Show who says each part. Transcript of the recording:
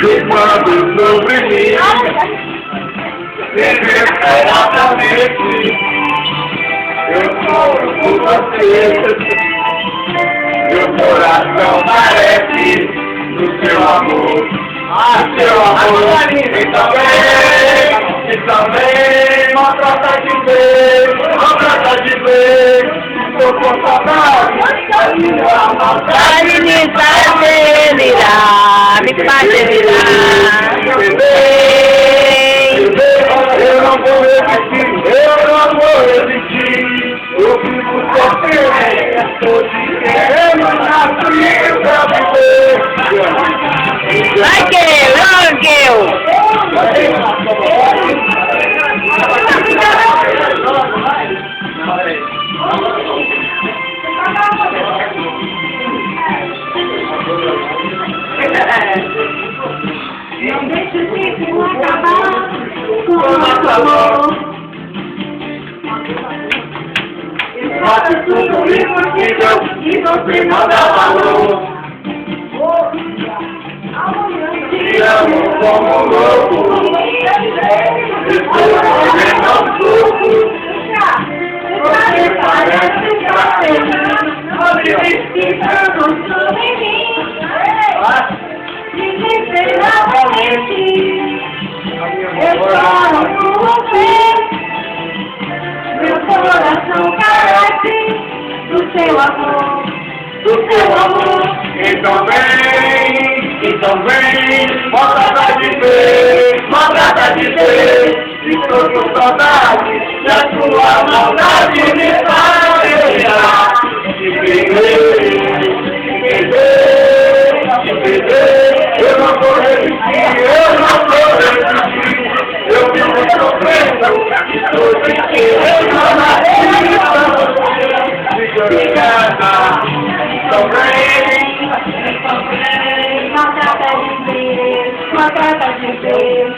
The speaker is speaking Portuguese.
Speaker 1: chupando sobre mim, desesperadamente, eu choro por você, meu coração parece no seu amor, seu amor, e também, maltrata de vez, estou com saudade,
Speaker 2: Vai me fazer virar, me fazer virar.
Speaker 1: eu não vou resistir, eu fico sofrendo, estou te querendo na fria pra viver.
Speaker 2: Vai que eu.
Speaker 3: Não deixe o ciclo acabar com o nosso amor. Eu faço tudo impossível e você não dá valor.
Speaker 1: Te amo como louco, estou vivendo aos poucos.
Speaker 3: Você parece um café, despertando sobre mim. Desesperadamente, eu choro por você. Meu coração carece do seu amor,
Speaker 1: E também, maltrata de vez, estou com saudade, e a sua maldade me faz lembrar. Te perder, eu não vou resistir, eu vivo sofrendo, estou te querendo na vida. Obrigada, também.
Speaker 3: maltrata de vez.